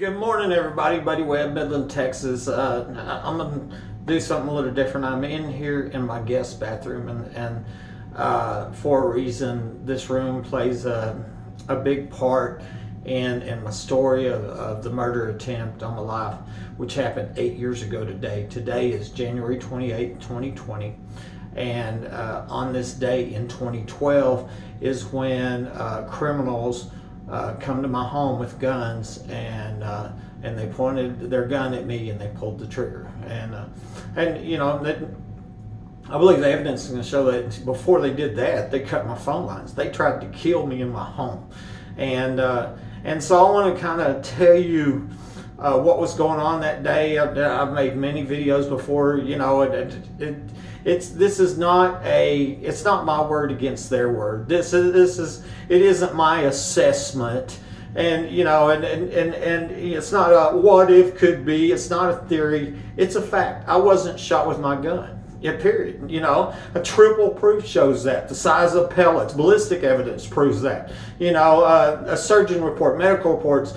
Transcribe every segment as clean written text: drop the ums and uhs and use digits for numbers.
Good morning, everybody. Buddy Webb, Midland, Texas. I'm going to do something a little different. I'm in here in my guest bathroom, and for a reason, this room plays a big part in my story of the murder attempt on my life, which happened 8 years ago today. Today is January 28, 2020. And on this day in 2012 is when criminals come to my home with guns, and they pointed their gun at me and they pulled the trigger. And you know, I believe the evidence is going to show that before they did that, they cut my phone lines. They tried to kill me in my home, and so I want to kind of tell you what was going on that day. I've made many videos before. You know, it's not my word against their word. It isn't my assessment, and you know, and it's not a what if could be. It's not a theory. It's a fact. I wasn't shot with my gun. Yeah, period. You know, a triple proof shows that. The size of pellets, ballistic evidence proves that. You know, a surgeon report, medical reports,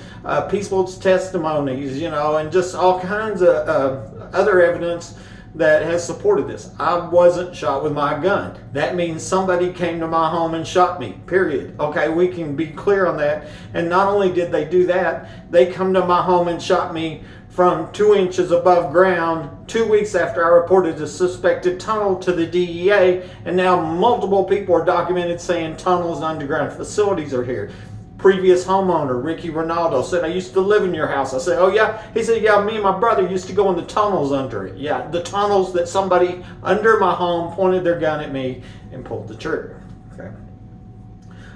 people's testimonies, you know, and just all kinds of other evidence that has supported this. I wasn't shot with my gun. That means somebody came to my home and shot me, period. Okay, we can be clear on that. And not only did they do that, they come to my home and shot me from 2 inches above ground 2 weeks after I reported a suspected tunnel to the DEA, and now multiple people are documented saying tunnels and underground facilities are here. Previous homeowner, Ricky Ronaldo, said, I used to live in your house. I said, oh yeah? He said, yeah, me and my brother used to go in the tunnels under it. Yeah, the tunnels that somebody under my home pointed their gun at me and pulled the trigger. Okay.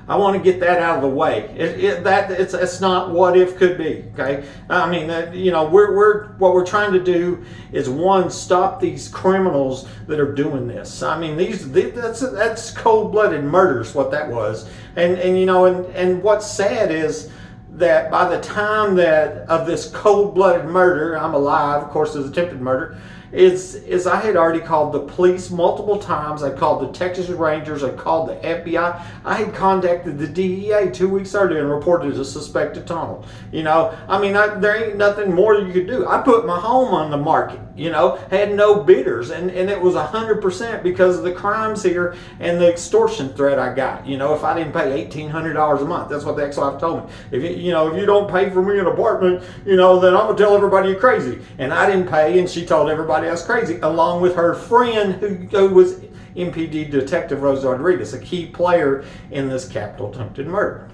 I want to get that out of the way. It's not what if could be. Okay, I mean, you know, what we're trying to do is, one, stop these criminals that are doing this. I mean, that's cold-blooded murder is what that was. And you know, and what's sad is that by the time that of this cold-blooded murder, I'm alive, of course, there's attempted murder, is I had already called the police multiple times. I called the Texas Rangers. I called the FBI. I had contacted the DEA 2 weeks earlier and reported a suspected tunnel. You know, I mean, there ain't nothing more you could do. I put my home on the market, you know, had no bidders, and it was 100% because of the crimes here and the extortion threat I got. You know, if I didn't pay $1,800 a month, that's what the ex-wife told me. If you don't pay for me an apartment, you know, then I'm gonna tell everybody you're crazy. And I didn't pay, and she told everybody I was crazy, along with her friend who was MPD Detective Rose Rodriguez, a key player in this capital attempted murder.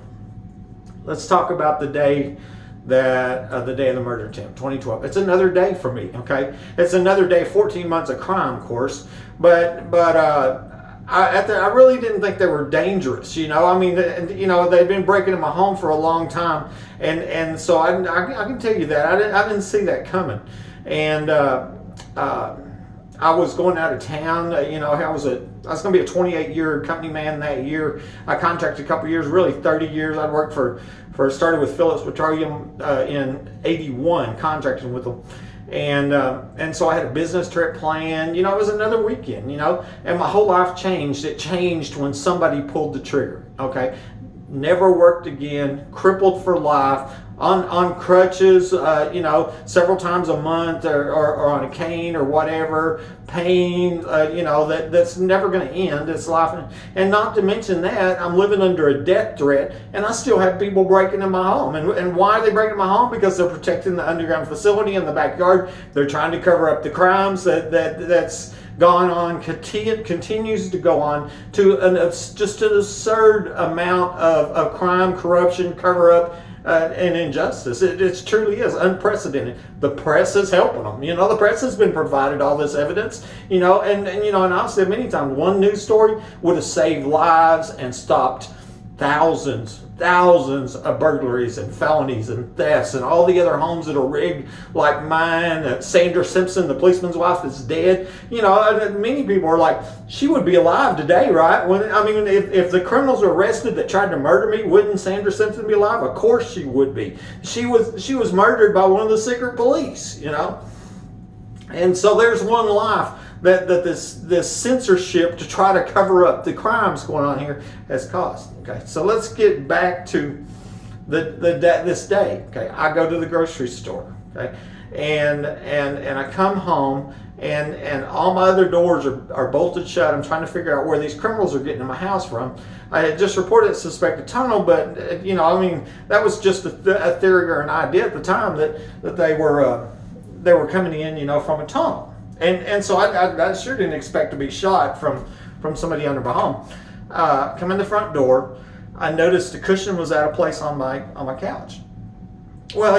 Let's talk about the day of the murder attempt, 2012. It's another day for me, okay? It's another day, 14 months of crime, of course, but I really didn't think they were dangerous, you know? I mean, you know, they've been breaking into my home for a long time, and so I can tell you that. I didn't see that coming. And I was going out of town. You know, I was going to be a 28-year company man that year. I contracted a couple years, really 30 years. I worked started with Phillips Petroleum in '81, contracting with them. And so I had a business trip planned. You know, it was another weekend, you know, and my whole life changed. It changed when somebody pulled the trigger, okay? Never worked again, crippled for life, on crutches, you know, several times a month, or on a cane or whatever, pain, you know, that's never going to end. It's life. And not to mention that, I'm living under a death threat, and I still have people breaking in my home. And why are they breaking my home? Because they're protecting the underground facility in the backyard. They're trying to cover up the crimes that's gone on, continues to go on, to just an absurd amount of crime, corruption, cover-up, and injustice. It truly is unprecedented. The press is helping them. You know, the press has been provided all this evidence. You know, and you know, and I've said many times, one news story would have saved lives and stopped thousands of burglaries and felonies and thefts and all the other homes that are rigged like mine. Sandra Simpson, the policeman's wife, is dead. You know, many people are like, she would be alive today, right? If the criminals were arrested that tried to murder me, wouldn't Sandra Simpson be alive? Of course she would be. She was murdered by one of the secret police, you know. And so there's one life that this censorship to try to cover up the crimes going on here has caused. Okay, so let's get back to this day, okay, I go to the grocery store, okay, and I come home, and all my other doors are bolted shut. I'm trying to figure out where these criminals are getting in my house from. I had just reported a suspected tunnel, but that was just a theory or an idea at the time that they were coming in, from a tunnel, and so I sure didn't expect to be shot from somebody under my home. Come in the front door. I noticed the cushion was out of place on my couch. Well,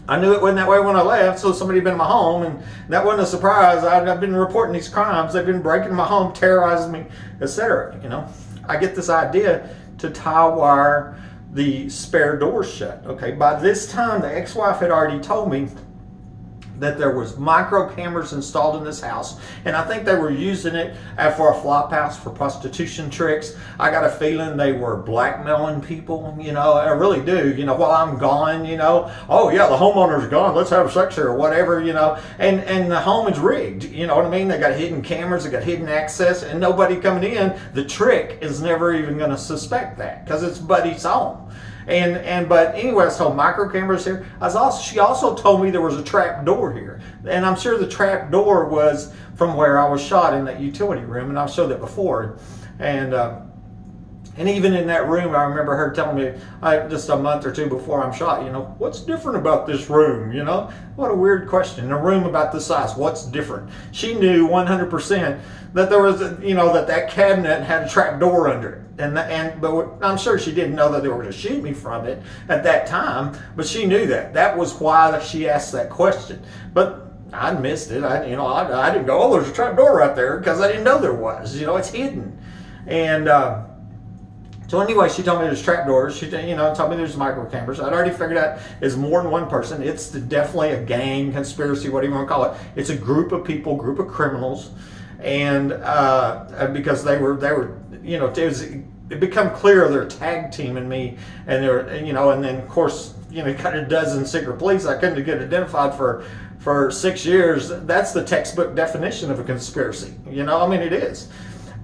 I knew it wasn't that way when I left, so somebody had been in my home, and that wasn't a surprise. I've been reporting these crimes. They've been breaking my home, terrorizing me, etc. I get this idea to tie wire the spare door shut. Okay, by this time, the ex-wife had already told me that there was micro cameras installed in this house, and I think they were using it for a flop house for prostitution tricks. I got a feeling they were blackmailing people, I really do, while I'm gone, oh yeah, the homeowner's gone, let's have sex here or whatever, and the home is rigged, you know what I mean? They got hidden cameras, they got hidden access, and nobody coming in. The trick is never even going to suspect that because it's Buddy's home. But anyway, I was told micro cameras here. She also told me there was a trap door here, and I'm sure the trap door was from where I was shot in that utility room, and I've showed that before. And even in that room, I remember her telling me just a month or two before I'm shot, what's different about this room? What a weird question. A room about this size, what's different? She knew 100% that there was, that cabinet had a trap door under it. But I'm sure she didn't know that they were going to shoot me from it at that time, but she knew that. That was why she asked that question. But I missed it. I didn't go, oh, there's a trap door right there, because I didn't know there was. It's hidden. And so anyway, she told me there's trapdoors. She told me there's micro cameras. I'd already figured out it's more than one person. It's definitely a gang, conspiracy, whatever you want to call it. It's a group of people, group of criminals, and because they were it become clear they're tag teaming me, and they're and then of course got a dozen secret police I couldn't get identified for 6 years. That's the textbook definition of a conspiracy. It is.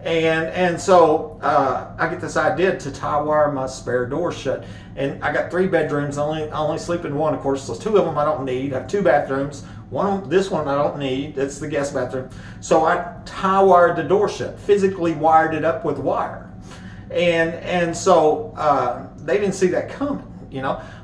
And so I get this idea to tie wire my spare door shut, and I got 3 bedrooms. I only sleep in one, of course. So 2 of them I don't need. I have 2 bathrooms. This one I don't need. It's the guest bathroom. So I tie wired the door shut, physically wired it up with wire, and so they didn't see that coming.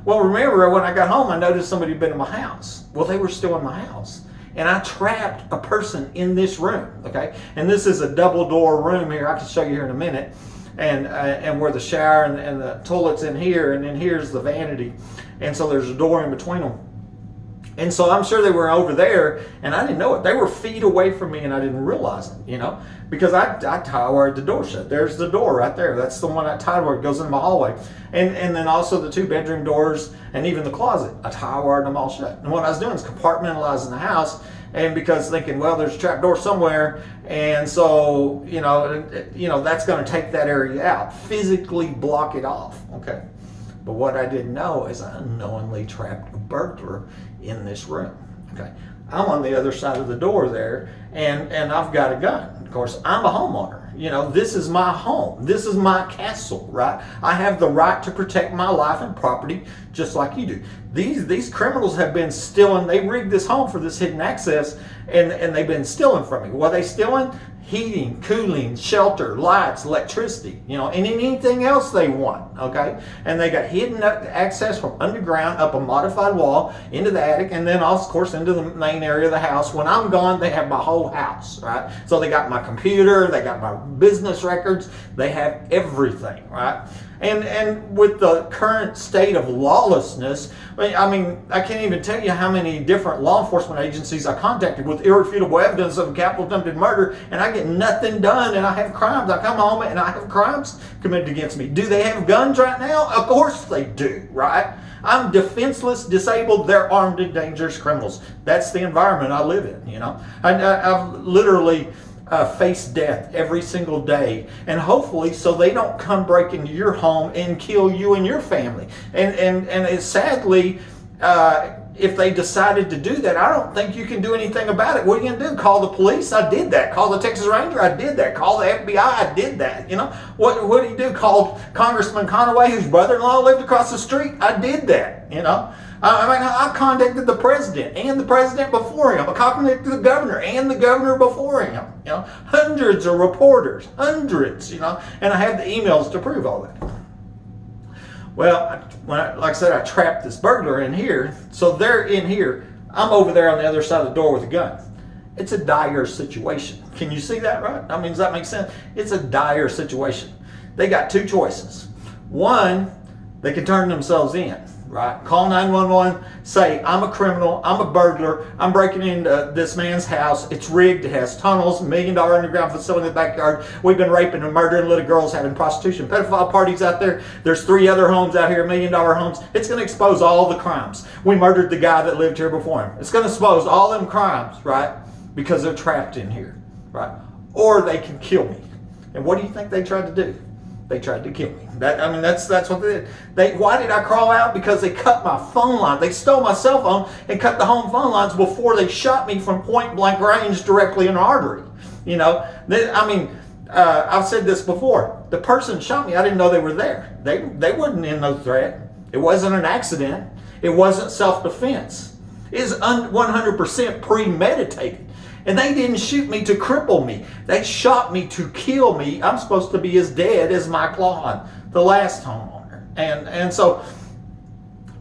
Well, remember when I got home, I noticed somebody had been in my house. Well, they were still in my house. And I trapped a person in this room, okay? And this is a double door room here. I can show you here in a minute. And where the shower and the toilet's in here, and then here's the vanity. And so there's a door in between them. And so I'm sure they were over there, and I didn't know it. They were feet away from me, and I didn't realize it, because I tie wired the door shut. There's the door right there. That's the one I tie wired. It goes in my hallway. And then also the 2 bedroom doors, and even the closet. I tie wired them all shut. And what I was doing is compartmentalizing the house, and because thinking, well, there's a trap door somewhere, and so that's going to take that area out, physically block it off, okay? But what I didn't know is I unknowingly trapped a burglar in this room, okay? I'm on the other side of the door there, and I've got a gun. Of course, I'm a homeowner. This is my home. This is my castle, right? I have the right to protect my life and property just like you do. These criminals have been stealing. They rigged this home for this hidden access, and they've been stealing from me. What are they stealing? Heating, cooling, shelter, lights, electricity, and anything else they want, okay? And they got hidden access from underground up a modified wall into the attic, and then of course into the main area of the house. When I'm gone, they have my whole house, right? So they got my computer, they got my business records, they have everything, right? And with the current state of lawlessness, I can't even tell you how many different law enforcement agencies I contacted with irrefutable evidence of capital attempted murder, and I get nothing done, and I have crimes. I come home and I have crimes committed against me. Do they have guns right now? Of course they do, right? I'm defenseless, disabled. They're armed and dangerous criminals. That's the environment I live in, I've literally face death every single day, and hopefully so they don't come break into your home and kill you and your family. And it's sadly if they decided to do that, I don't think you can do anything about it. What are you going to do? Call the police? I did that. Call the Texas Ranger? I did that. Call the FBI? I did that. You know, what do you do? Call Congressman Conaway, whose brother-in-law lived across the street? I did that. You know, I contacted the president and the president before him. I contacted the governor and the governor before him. You know, hundreds of reporters, hundreds. You know, and I have the emails to prove all that. Well, like I said, I trapped this burglar in here. So they're in here. I'm over there on the other side of the door with a gun. It's a dire situation. Can you see that, right? I mean, does that make sense? It's a dire situation. They got two choices. One, they can turn themselves in, right? Call 911, say, I'm a criminal, I'm a burglar, I'm breaking into this man's house, it's rigged, it has tunnels, $1 million underground facility in the backyard, we've been raping and murdering little girls, having prostitution, pedophile parties out there, there's 3 other homes out here, $1 million homes. It's going to expose all the crimes. We murdered the guy that lived here before him. It's going to expose all them crimes, right? Because they're trapped in here, right? Or they can kill me. And what do you think they tried to do? They tried to kill me. That's what they did. Why did I crawl out? Because they cut my phone line. They stole my cell phone and cut the home phone lines before they shot me from point blank range directly in the artery. You know, I've said this before. The person shot me. I didn't know they were there. They wasn't in no threat. It wasn't an accident. It wasn't self-defense. It's 100% premeditated. And they didn't shoot me to cripple me. They shot me to kill me. I'm supposed to be as dead as my Claude, the last homeowner. And so,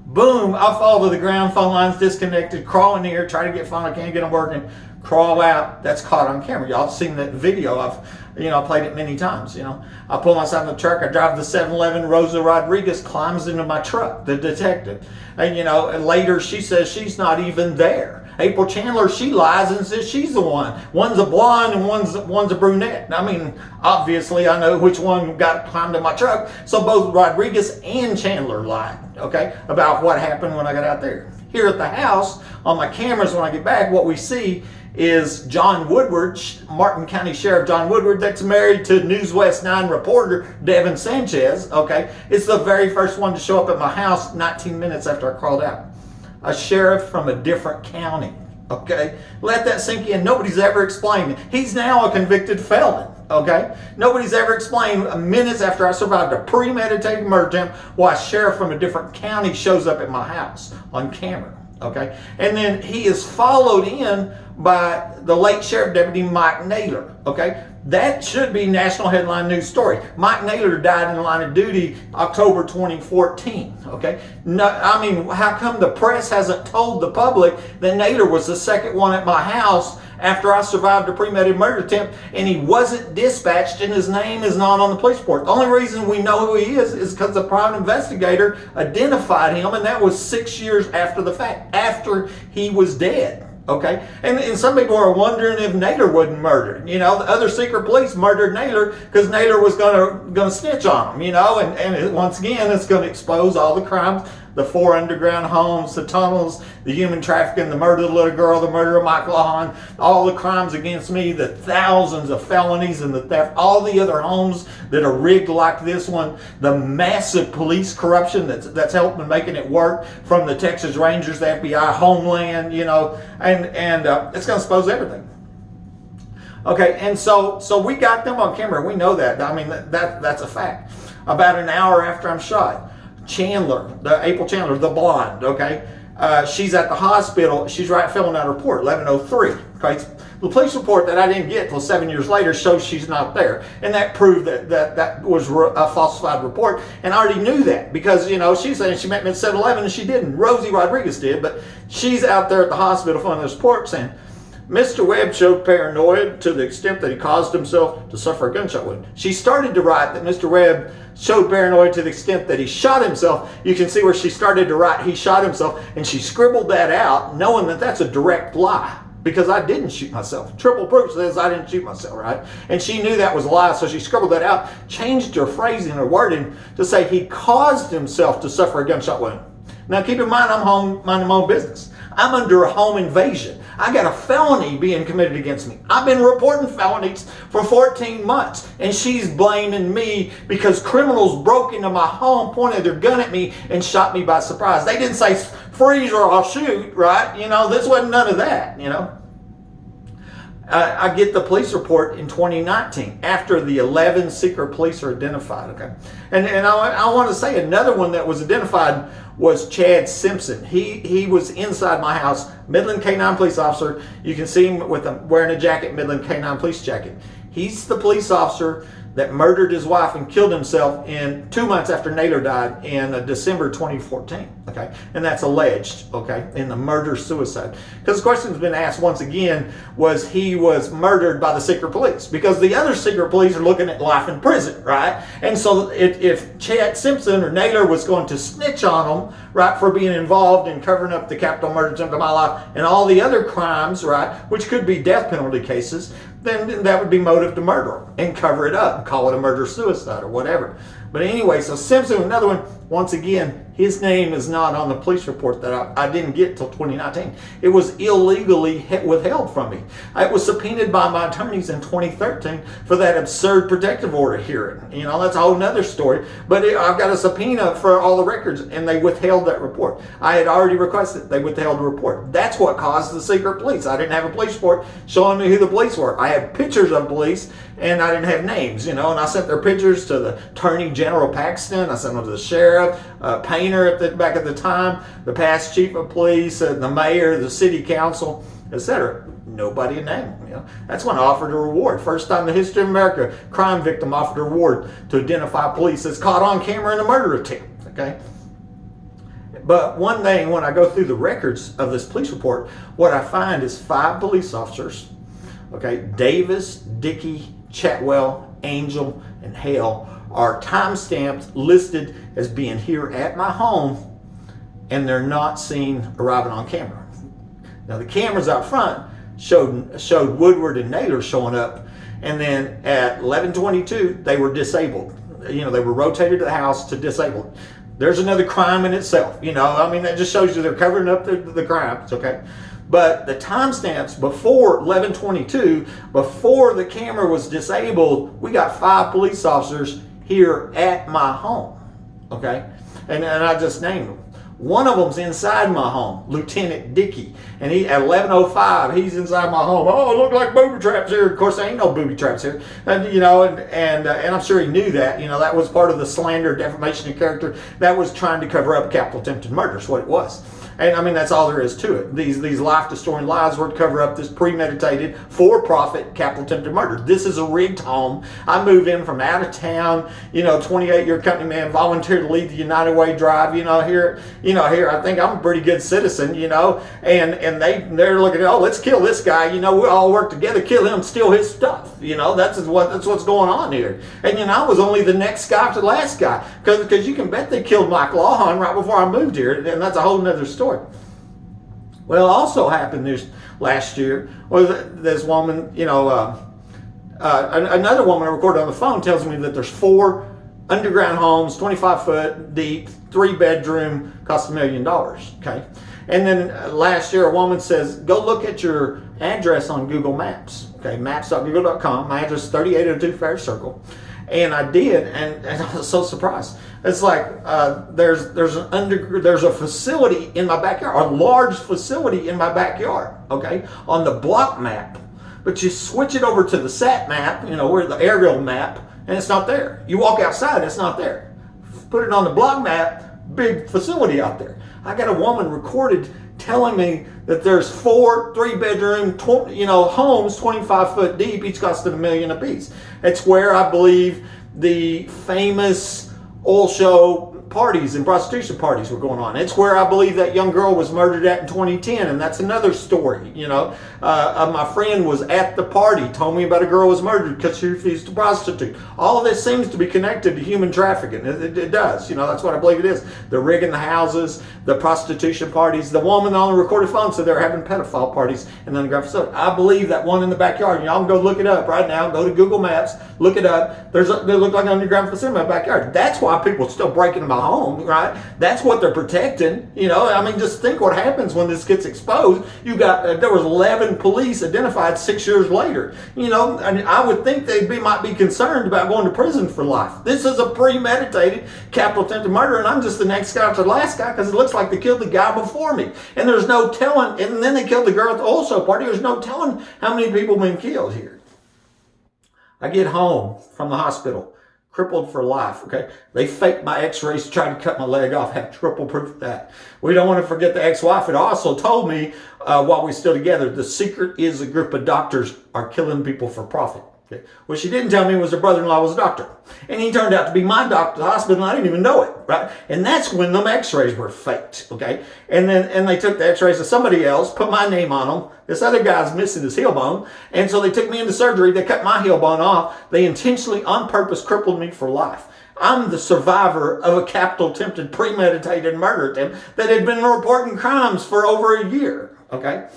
boom, I fall to the ground, phone lines disconnected, crawl in here, try to get phone, I can't get them working, crawl out. That's caught on camera. Y'all have seen that video. I played it many times. I pull myself in the truck, I drive the 7-Eleven, Rosa Rodriguez climbs into my truck, the detective. And later she says she's not even there. April Chandler, she lies and says she's the one. One's a blonde and one's a brunette. Obviously I know which one got climbed in my truck. So both Rodriguez and Chandler lied, okay, about what happened when I got out there. Here at the house, on my cameras when I get back, what we see is John Woodward, Martin County Sheriff John Woodward, that's married to News West 9 reporter Devin Sanchez, okay? It's the very first one to show up at my house 19 minutes after I crawled out. A sheriff from a different county, okay? Let that sink in. Nobody's ever explained it. He's now a convicted felon, okay? Nobody's ever explained minutes after I survived a premeditated murder attempt why a sheriff from a different county shows up at my house on camera, okay? And then he is followed in by the late Sheriff Deputy Mike Naylor, okay? That should be national headline news story. Mike Naylor died in the line of duty October 2014, okay? How come the press hasn't told the public that Naylor was the second one at my house after I survived a premeditated murder attempt and he wasn't dispatched and his name is not on the police report? The only reason we know who he is because the private investigator identified him, and that was 6 years after the fact, after he was dead. Okay, and some people are wondering if Naylor wasn't murdered. The other secret police murdered Naylor because Naylor was gonna snitch on him. And once again, it's going to expose all the crimes: the 4 underground homes, the tunnels, the human trafficking, the murder of the little girl, the murder of Michael Hahn, all the crimes against me, the thousands of felonies and the theft, all the other homes that are rigged like this one, the massive police corruption that's helping making it work from the Texas Rangers, the FBI, Homeland, and it's going to expose everything. Okay, and so we got them on camera. We know that. That's a fact. About an hour after I'm shot, April Chandler, the blonde, okay? She's at the hospital. She's filling out a report, 1103. Okay? The police report that I didn't get till 7 years later shows she's not there. And that proved that was a falsified report. And I already knew that because, she's saying she met me at 7-Eleven and she didn't. Rosie Rodriguez did, but she's out there at the hospital filling this report saying, Mr. Webb showed paranoia to the extent that he caused himself to suffer a gunshot wound. She started to write that Mr. Webb showed paranoia to the extent that he shot himself. You can see where she started to write he shot himself, and she scribbled that out knowing that that's a direct lie because I didn't shoot myself. Triple proof says I didn't shoot myself, right? And she knew that was a lie, so she scribbled that out, changed her phrasing, her wording to say he caused himself to suffer a gunshot wound. Now keep in mind, I'm home minding my own business. I'm under a home invasion. I got a felony being committed against me. I've been reporting felonies for 14 months, and she's blaming me because criminals broke into my home, pointed their gun at me, and shot me by surprise. They didn't say freeze or I'll shoot, right? This wasn't none of that, I get the police report in 2019 after the 11 secret police are identified. Okay, and I want to say another one that was identified was Chad Simpson. He was inside my house, Midland K9 police officer. You can see him wearing a jacket, Midland K9 police jacket. He's the police officer that murdered his wife and killed himself 2 months after Naylor died in December 2014. Okay, and that's alleged. Okay, in the murder-suicide. Because the question's been asked once again: was he murdered by the secret police? Because the other secret police are looking at life in prison, right? And so if Chad Simpson or Naylor was going to snitch on him, right, for being involved in covering up the capital murder attempt on my life and all the other crimes, right, which could be death penalty cases, then that would be motive to murder him and cover it up, call it a murder-suicide or whatever. But anyway, so Simpson, another one, once again, his name is not on the police report that I didn't get till 2019. It was illegally withheld from me. It was subpoenaed by my attorneys in 2013 for that absurd protective order hearing. That's a whole nother story. But I've got a subpoena for all the records, and they withheld that report. I had already requested they withheld the report. That's what caused the secret police. I didn't have a police report showing me who the police were. I had pictures of police, and I didn't have names, and I sent their pictures to the Attorney General Paxton. I sent them to the sheriff, Painter back at the time, the past chief of police, the mayor, the city council, etc. Nobody named them. That's when I offered a reward. First time in the history of America, crime victim offered a reward to identify police that's caught on camera in a murder attempt. Okay. But one thing, when I go through the records of this police report, what I find is 5 police officers. Okay, Davis, Dickey, Chatwell, Angel, and Hale are time-stamped, listed as being here at my home, and they're not seen arriving on camera. Now the cameras out front showed Woodward and Naylor showing up, and then at 11:22 they were disabled. They were rotated to the house to disable it. There's another crime in itself. That just shows you they're covering up the crimes. Okay. But the timestamps before 11:22, before the camera was disabled, we got 5 police officers here at my home, okay? And I just named them. One of them's inside my home, Lieutenant Dickey, and he at 11:05, he's inside my home. Oh, it looked like booby traps here. Of course, there ain't no booby traps here, and and I'm sure he knew that. That was part of the slander, defamation of character that was trying to cover up capital attempted murder. Is what it was. And that's all there is to it. These life-destroying lies were to cover up this premeditated, for-profit capital attempted murder. This is a rigged home. I moved in from out of town. 28-year company man, volunteered to lead the United Way drive. Here I think I'm a pretty good citizen. And they're looking at, let's kill this guy. We all work together, kill him, steal his stuff. That's what's going on here. And I was only the next guy after the last guy, because you can bet they killed Mike Lawhon right before I moved here, and that's a whole nother story. Well, also happened this last year was this woman, another woman I recorded on the phone tells me that there's 4 underground homes, 25 foot deep, 3-bedroom, cost $1 million. Okay. And then last year, a woman says, go look at your address on Google Maps. Okay. Maps.google.com. My address is 3802 Fair Circle. And I did, and I was so surprised. It's like there's a facility in my backyard, a large facility in my backyard, okay, on the block map. But you switch it over to the sat map, where the aerial map, and it's not there. You walk outside, it's not there. Put it on the block map, big facility out there. I got a woman recorded telling me that there's 4 3-bedroom, homes, 25 foot deep, each costing $1 million apiece. It's where I believe the famous oil show parties and prostitution parties were going on. It's where I believe that young girl was murdered at in 2010, and that's another story. My friend was at the party, told me about a girl was murdered because she refused to prostitute. All of this seems to be connected to human trafficking. It does. That's what I believe it is. The rigging the houses, the prostitution parties. The woman on the recorded phone said they were having pedophile parties in the underground facility. I believe that one in the backyard. Y'all can go look it up right now. Go to Google Maps, look it up. They look like an underground facility in my backyard. That's why people are still breaking in my my home, right? That's what they're protecting. You know, I mean, just think what happens when this gets exposed. You got there was 11 police identified 6 years later. You know, and I would think might be concerned about going to prison for life. This is a premeditated capital attempted murder, and I'm just the next guy after the last guy because it looks like they killed the guy before me. And there's no telling. And then they killed the girl at the oil show party. There's no telling how many people have been killed here. I get home from the hospital, crippled for life, okay? They faked my x-rays to try to cut my leg off, have triple proof of that. We don't want to forget the ex-wife. It also told me while we were still together, the secret is a group of doctors are killing people for profit. Okay. What she didn't tell me was her brother-in-law was a doctor. And he turned out to be my doctor at the hospital, and I didn't even know it, right? And that's when them x-rays were faked, okay? And they took the x-rays of somebody else, put my name on them. This other guy's missing his heel bone. And so they took me into surgery. They cut my heel bone off. They intentionally, on purpose, crippled me for life. I'm the survivor of a capital attempted premeditated murder attempt that had been reporting crimes for over a year, okay?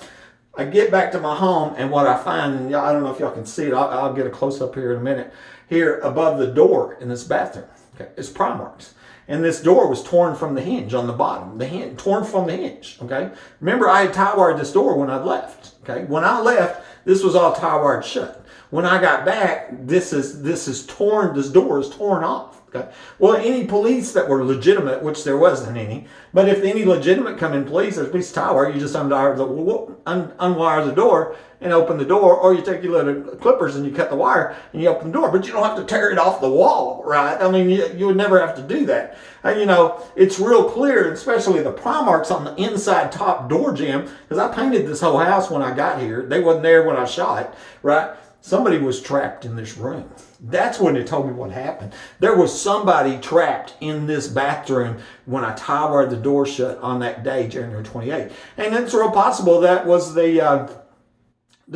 I get back to my home, and what I find, and I don't know if y'all can see it, I'll get a close-up here in a minute, here above the door in this bathroom, okay, it's pry marks. And this door was torn from the hinge on the bottom, torn from the hinge, okay? Remember, I had tie-wired this door when I left, okay? When I left, this was all tie-wired shut. When I got back, this door is torn off. Okay. Well, any police that were legitimate, which there wasn't any, but if any legitimate come in police, there's a piece of tie wire, you just unwire the door and open the door, or you take your little clippers and you cut the wire and you open the door, but you don't have to tear it off the wall, right? I mean, you would never have to do that. And, you know, it's real clear, especially the pry marks on the inside top door jamb, because I painted this whole house when I got here. They wasn't there when I shot it, right? Somebody was trapped in this room. That's when it told me what happened. There was somebody trapped in this bathroom when I tie-wired the door shut on that day, January 28th. And it's real possible that was the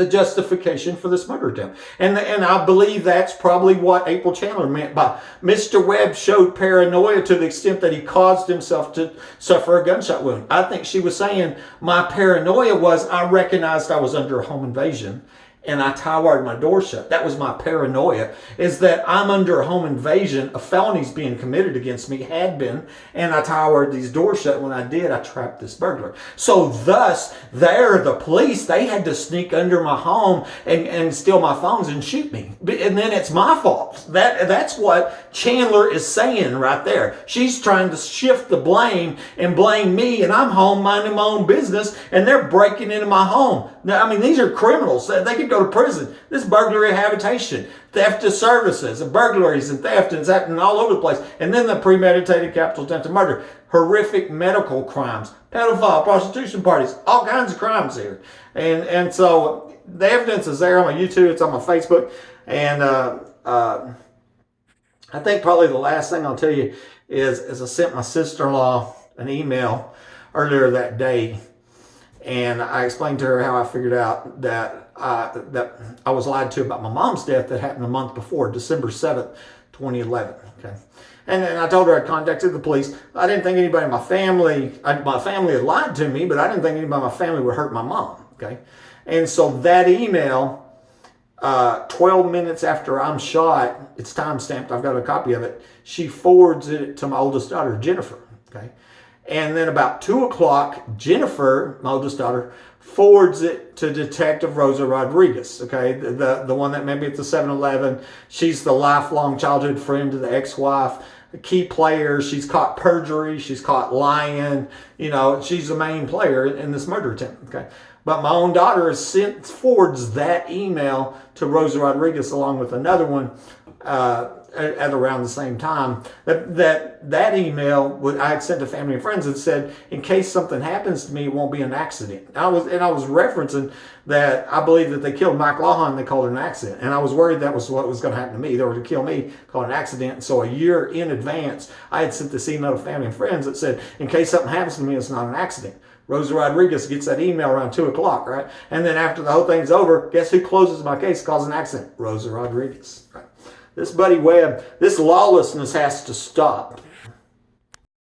justification for this murder attempt. And I believe that's probably what April Chandler meant by Mr. Webb showed paranoia to the extent that he caused himself to suffer a gunshot wound. I think she was saying my paranoia was I recognized I was under a home invasion and I tie-wired my door shut. That was my paranoia, is that I'm under a home invasion, a felony's being committed against me, had been, and I tie-wired these doors shut. When I did, I trapped this burglar. So thus, the police, they had to sneak under my home and steal my phones and shoot me. And then it's my fault. That's what Chandler is saying right there. She's trying to shift the blame and blame me, and I'm home minding my own business, and they're breaking into my home. Now, I mean, these are criminals. They could go to prison. This burglary habitation, theft of services, burglaries and theft, and it's happening all over the place. And then the premeditated capital attempted murder, horrific medical crimes, pedophile, prostitution parties, all kinds of crimes here. And so the evidence is there on my YouTube. It's on my Facebook. And I think probably the last thing I'll tell you is I sent my sister-in-law an email earlier that day. And I explained to her how I figured out that I was lied to about my mom's death that happened a month before, December 7th, 2011. Okay. And then I told her I contacted the police. I didn't think anybody in my family had lied to me, but I didn't think anybody in my family would hurt my mom. Okay. And so that email, 12 minutes after I'm shot, it's time-stamped, I've got a copy of it, she forwards it to my oldest daughter, Jennifer. Okay. And then about 2 o'clock, Jennifer, my oldest daughter, forwards it to Detective Rosa Rodriguez, okay? The one that met me at the 7-Eleven. She's the lifelong childhood friend of the ex-wife, a key player. She's caught perjury. She's caught lying. You know, she's the main player in this murder attempt, okay? But my own daughter forwards that email to Rosa Rodriguez along with another one at around the same time. That email I had sent to family and friends and said, in case something happens to me, it won't be an accident. I was referencing that I believe that they killed Mike Lawhon, they called it an accident. And I was worried that was what was going to happen to me. They were to kill me, called it an accident. And so a year in advance, I had sent this email to family and friends that said, in case something happens to me, it's not an accident. Rosa Rodriguez gets that email around 2 o'clock, right? And then after the whole thing's over, guess who closes my case, calls an accident? Rosa Rodriguez, right? This Buddy Webb, this lawlessness has to stop.